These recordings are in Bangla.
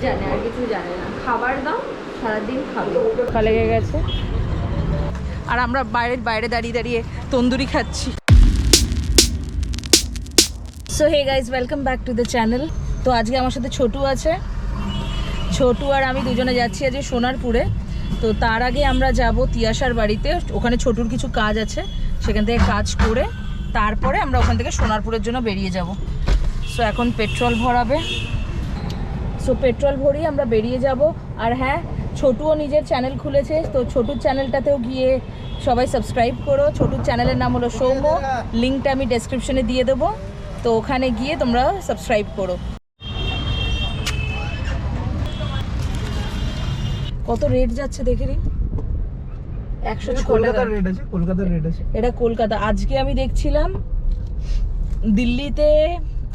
জানে, আর কিছু জানে না। খাবার দাও, সারাদিন খাবে। লেগে গেছে আর আমরা বাইরে দাঁড়িয়ে দাঁড়িয়ে তন্দুরি খাচ্ছি। So hey guys, welcome back to the channel. তো আজকে আমার সাথে ছোটু আছে। ছোটু আর আমি দুজনে যাচ্ছি আজকে সোনারপুরে। তো তার আগে আমরা যাব তিয়াশার বাড়িতে। ওখানে ছোটুর কিছু কাজ আছে, সেখান থেকে কাজ করে তারপরে আমরা ওখান থেকে সোনারপুরের জন্য বেরিয়ে যাব। সো এখন পেট্রোল ভরাবে। সো পেট্রোল ভরিয়ে আমরা বেরিয়ে যাব। আর হ্যাঁ, ছোটুও নিজের চ্যানেল খুলেছে, তো ছোটুর চ্যানেলটাতেও গিয়ে সবাই সাবস্ক্রাইব করো। ছোটুর চ্যানেলের নাম হলো সৌম্য, লিঙ্কটা আমি ডেসক্রিপশনে দিয়ে দেবো। তো ওখানে গিয়ে তোমরা সাবস্ক্রাইব করো। কত রেট যাচ্ছে দেখে নি, 106 টাকা রেট আছে। কলকাতার রেট আছে এটা। কলকাতা আজকে আমি দেখছিলাম, দিল্লিতে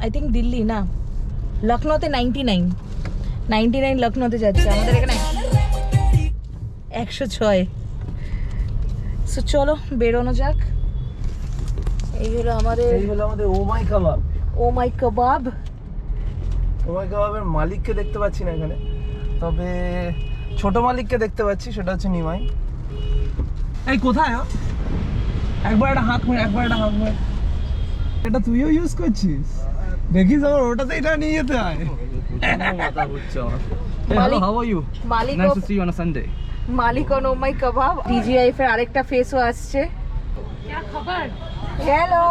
আই থিঙ্ক, দিল্লি না, লখনৌতে 99 লখনৌতে যাচ্ছে। আমাদের এখানে 106। সো চলো বেরোনো যাক। এই হলো আমাদের ও মাই কাবাব। ও মাই কাবাবের মালিককে দেখতে পাচ্ছি না এখানে, তবে ছোট মালিককে দেখতে পাচ্ছি, সেটা হচ্ছে নিমাই। এই কোথায় একবার একটা হাত মার। এটা তুইও ইউজ করছিস? দেখিস আমার ওটাতে এটা নিয়ে যেতে হয়। মাথা ঘুরছে আমার। Hello, how are you? Malik, nice to see you on a Sunday. Malik on oh my kebab. T G I F এর আরেকটা ফেসও আসছে। কি খবর? Hello.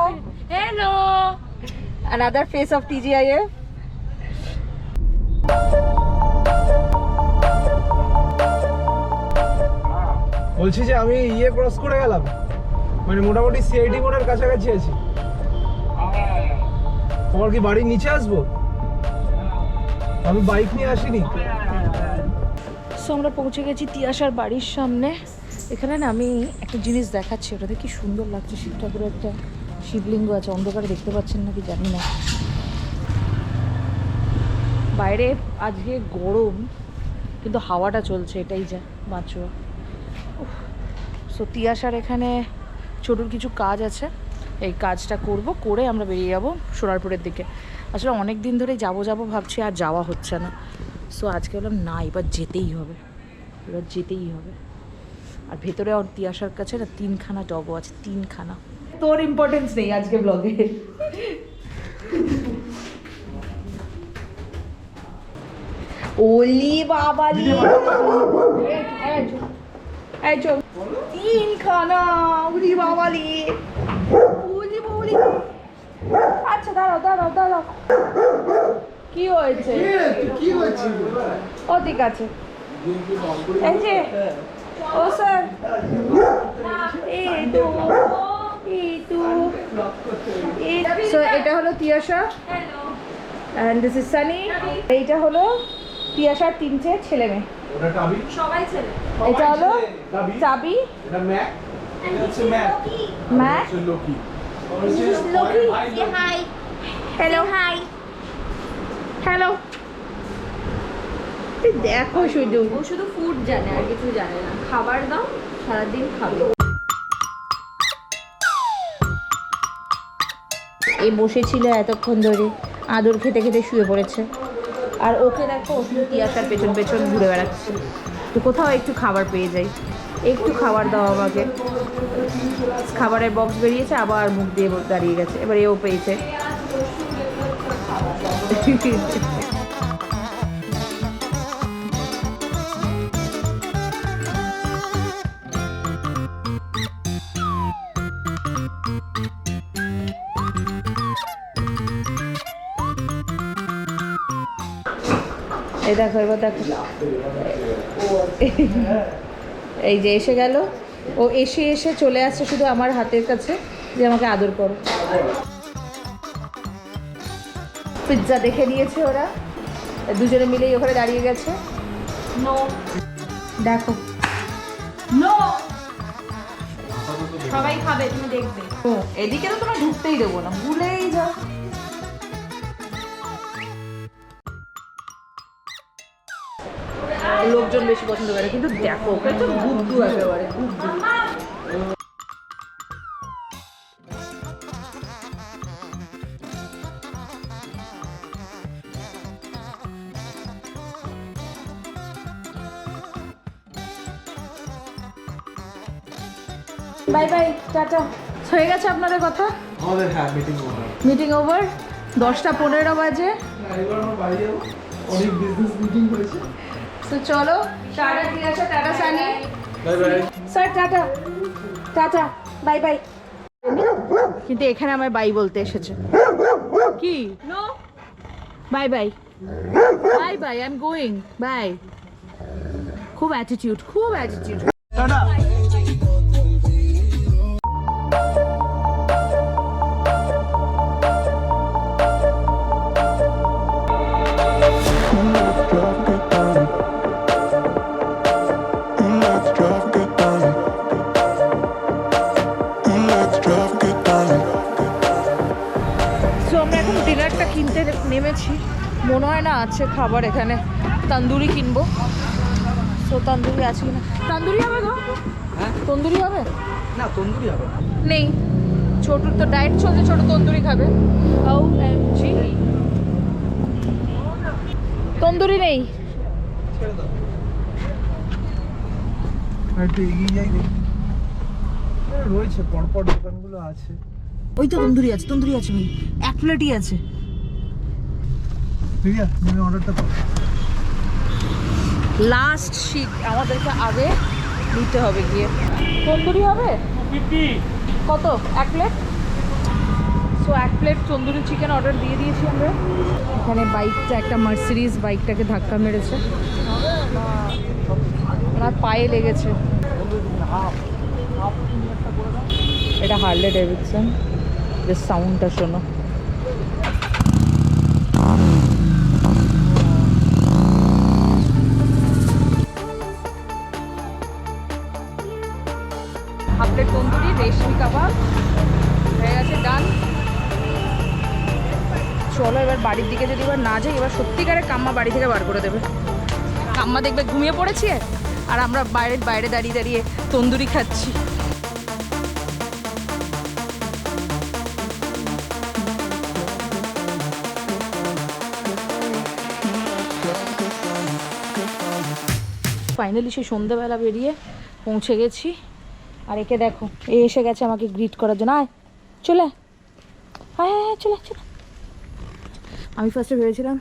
Another face of TGIF. বলছি যে আমি ক্রস করে গেলাম, মানে মোটামুটি সিআইডি মোড়ের কাছাকাছি আছি। তোমার কি বাড়ির নিচে আসবো? আমি বাইক নিয়ে আসিনি। সো আমরা পৌঁছে গেছি তিয়াশার বাড়ির সামনে। এখানে না আমি একটা জিনিস দেখাচ্ছি, ওটাতে কি সুন্দর লাগছে। শিব ঠাকুরের একটা শিবলিঙ্গ আছে, অন্ধকারে দেখতে পাচ্ছেন নাকি জানি না। বাইরে আজকে গরম, কিন্তু হাওয়াটা চলছে, এটাই যা বাঁচুয়া। সো তিয়াশার এখানে ছোটুর কিছু কাজ আছে, এই কাজটা করে আমরা বেরিয়ে যাব সোনারপুরের দিকে। আসলে অনেক দিন ধরে যাবো ভাবছি, আর যাওয়া হচ্ছে না। সো আজকে বললাম না, এবার যেতেই হবে। আর ভেতরে তিয়াশার কাছে না 3খানা ডগও আছে, 3খানা। তোর ইম্পর্টেন্স নেই আজকে ব্লগে। ওলি বাবালি, এই চল। 3খানা, ওলি বাবালি। আচ্ছা দাঁড়াও। কি হয়েছে? ও ঠিক আছে। এই যে ও স্যার, সো এটা হলো Tiasha, and this is Sunny. এইটা হলো তিয়াশার 3টে ছেলে মেয়ে, ওটা টাবি, সবাই ছেলে। এটা হলো টাবি, এটা ম্যাক, এটা হচ্ছে ম্যাক, এটা লোকি। লোকি, সে হাই। হ্যালো। দেখো শুধু ও শুধু ফুড জানে, আর কিছু জানে না। খাবার দাও, সারাদিন খাবে। এই বসেছিল এতক্ষণ ধরে, আদর খেতে খেতে শুয়ে পড়েছে। আর ওকে দেখো, তিয়াশার পেছন ঘুরে বেড়াচ্ছে। তো কোথাও একটু খাবার পেয়ে যাই, একটু খাবার দাও আমাকে। খাবারের বক্স বেরিয়েছে, আবার মুখ দিয়ে দাঁড়িয়ে গেছে। এবার এও পেয়েছে। এই দেখো, এবার দেখো, এই যে এসে গেল। ও এসে চলে আসছে শুধু আমার হাতের কাছে, যে আমাকে আদর করো। পিৎজা দেখে নিয়েছে ওরা, দুজনে মিলেই ওখানে দাঁড়িয়ে গেছে। নো, দেখো, নো, সবাই খাবে, তুমি দেখবে। এদিকে তো তোমরা ঢুকতেই দেবো না, ভুলেই যাও। লোকজন বেশি পছন্দ করে, কিন্তু দেখো ওকে তো গুড্ডু একেবারে গুড্ডু। Bye bye, tata. হয়ে গেছে আপনাদের কথা? আমাদের হ্যাঁ মিটিং ওভার। 10:15 বাজে। অনেক বিজনেস মিটিং হয়েছে। তো চলো, tata Tiasha, tata Sunny. Bye bye sir, tata tata, bye bye. কিন্তু এখানে আমায় বাই বলতে এসেছে। কি? No, bye bye bye bye, I am going, bye. খুব অ্যাটিটিউড, খুব অ্যাটিটিউড। টাটা। সো আমরা এখন ডিনারটা কিনতে নেমেছি। মনে হয় না আছে খাবার এখানে। তন্দুরি কিনবো। সো তন্দুরি আছে কিনা? তন্দুরি হবে গো? হ্যাঁ তন্দুরি হবে? না, তন্দুরি হবে নেই। ছোটুর তো ডায়েট চলছে, ছোট তন্দুরি খাবে। OMG, তন্দুরি নেই। ছেড়ে দাও, একটু এগিয়ে যাই দেখি। রয়েছে পরপর দোকানগুলো আছে। ওই তো তন্দুরি আছে, তন্দুরি আছে ভাই, 1 প্লেটই আছে। ঠিক আছে, তুমি অর্ডারটা করো। লাস্ট শিট আমাদেরকে আগে নিতে হবে গিয়ে। তন্দুরি হবে কত? 1 plate. So 1 plate tandoori chicken order দিয়ে দিয়েছি আমরা। এখানে বাইকটা, একটা মার্সিডিজ বাইকটাকে ধাক্কা মেরেছে, ওনার পায়ে লেগেছে। এটা হার্লে ডেভিডসন। যে সাউন্ডটা শোনো। হাফ প্লেট তন্দুরি, রেশমি কাবাব হয়ে গেছে, ডান। চলো এবার বাড়ির দিকে যদি এবার না যাই, এবার সত্যিকারের কাম্মা বাড়ি থেকে বার করে দেবে। কাম্মা দেখবে ঘুমিয়ে পড়েছে, আর আমরা বাইরে দাঁড়িয়ে দাঁড়িয়ে তন্দুরি খাচ্ছি। ফাইনালি সেই সন্ধ্যেবেলা বেরিয়ে পৌঁছে গেছি। আর একে দেখো, এ এসে গেছে আমাকে গ্রিট করার জন্য। আয় চলে, হ্যাঁ হ্যাঁ চলে চলে। আমি ফার্স্টে ভেবেছিলাম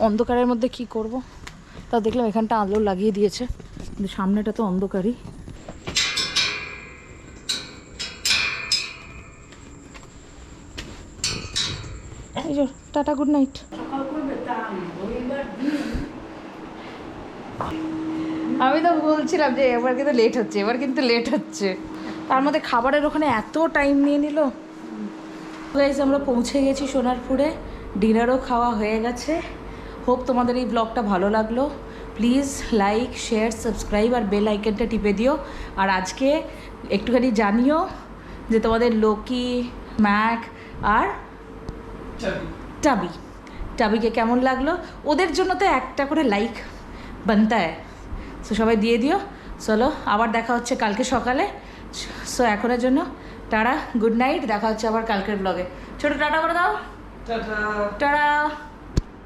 অন্ধকারের মধ্যে কি করব, তা দেখলাম এখানটা আলো লাগিয়ে দিয়েছে, কিন্তু সামনেটা তো অন্ধকারই। এই যে টাটা, গুড নাইট। আমি তো বলছিলাম যে এবার কিন্তু লেট হচ্ছে। তার মধ্যে খাবারের ওখানে এত টাইম নিয়ে নিল। গাইস, আমরা পৌঁছে গেছি সোনারপুরে। ডিনারও খাওয়া হয়ে গেছে। হোপ তোমাদের এই ব্লগটা ভালো লাগলো। প্লিজ লাইক, শেয়ার, সাবস্ক্রাইব আর বেল আইকনটা টিপে দিও। আর আজকে একটুখানি জানিও যে তোমাদের লোকি, ম্যাক আর টাবিকে কেমন লাগলো। ওদের জন্য তো একটা করে লাইক বানতা হ্যায়। সো সবাই দিয়ে দিও। চলো, আবার দেখা হচ্ছে কালকে সকালে। সো এখনের জন্য টাটা, গুড নাইট। দেখা হচ্ছে আবার কালকের ব্লগে। ছোটো টাটা করে দাও। টাটা।